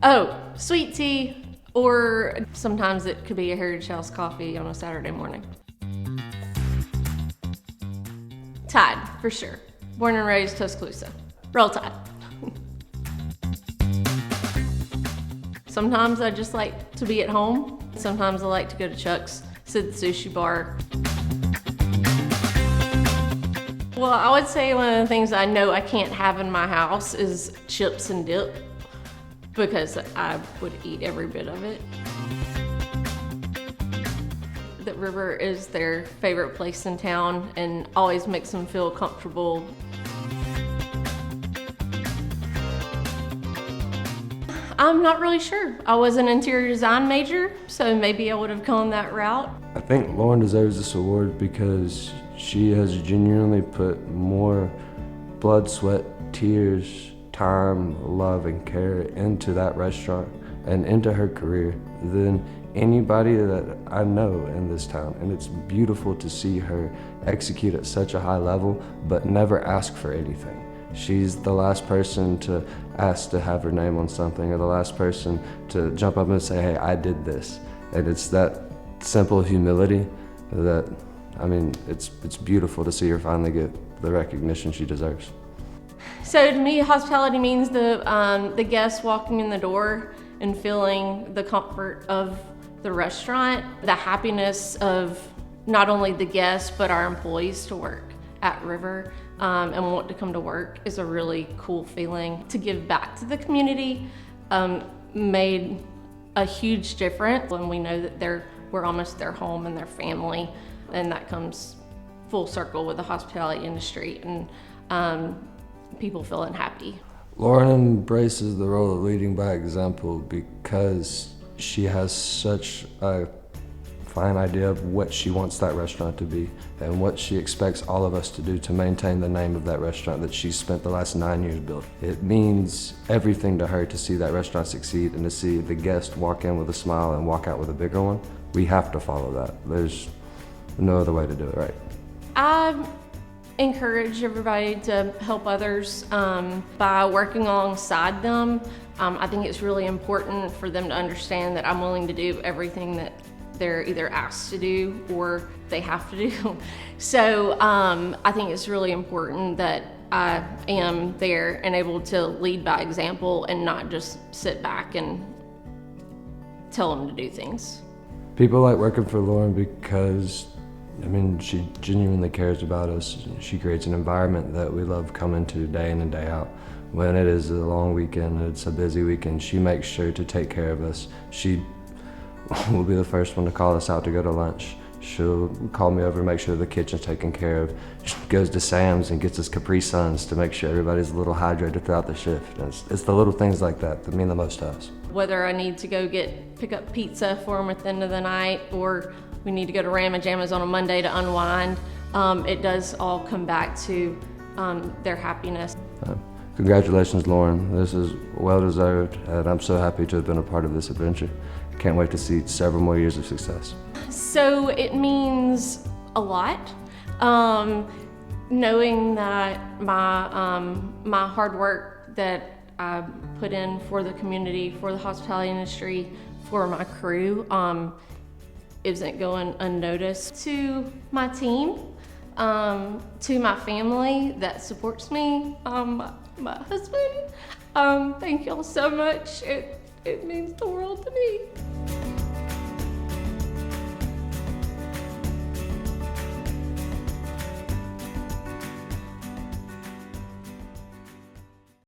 Oh, sweet tea, or sometimes it could be a Heritage House coffee on a Saturday morning. Tide, for sure. Born and raised Tuscaloosa. Roll Tide. Sometimes I just like to be at home. Sometimes I like to go to Chuck's, sit at the sushi bar. Well, I would say one of the things I know I can't have in my house is chips and dip, because I would eat every bit of it. The river is their favorite place in town and always makes them feel comfortable. I'm not really sure. I was an interior design major, so maybe I would have gone that route. I think Lauren deserves this award because she has genuinely put more blood, sweat, tears, time, love, and care into that restaurant and into her career than anybody that I know in this town. And it's beautiful to see her execute at such a high level, but never ask for anything. She's the last person to ask to have her name on something, or the last person to jump up and say, hey, I did this. And it's that simple humility that, I mean, it's beautiful to see her finally get the recognition she deserves. So to me, hospitality means the guests walking in the door and feeling the comfort of the restaurant, the happiness of not only the guests, but our employees to work at River and want to come to work is a really cool feeling. To give back to the community made a huge difference when we know that we're almost their home and their family, and that comes full circle with the hospitality industry and people feeling happy. Lauren embraces the role of leading by example because she has such a fine idea of what she wants that restaurant to be and what she expects all of us to do to maintain the name of that restaurant that she's spent the last 9 years building. It means everything to her to see that restaurant succeed and to see the guest walk in with a smile and walk out with a bigger one. We have to follow that. There's no other way to do it right. I encourage everybody to help others by working alongside them. I think it's really important for them to understand that I'm willing to do everything that they're either asked to do or they have to do. So I think it's really important that I am there and able to lead by example and not just sit back and tell them to do things. People like working for Lauren because, I mean, she genuinely cares about us. She creates an environment that we love coming to day in and day out. When it is a long weekend, it's a busy weekend, she makes sure to take care of us. She will be the first one to call us out to go to lunch. She'll call me over and make sure the kitchen's taken care of. She goes to Sam's and gets us Capri Suns to make sure everybody's a little hydrated throughout the shift. And it's the little things like that that mean the most to us. Whether I need to go pick up pizza for them at the end of the night, or we need to go to Ramajamas on a Monday to unwind, it does all come back to their happiness. Congratulations, Lauren. This is well deserved, and I'm so happy to have been a part of this adventure. Can't wait to see several more years of success. So it means a lot, knowing that my hard work that I put in for the community, for the hospitality industry, for my crew, isn't going unnoticed. To my team, to my family that supports me, my husband, thank y'all so much. It means the world to me.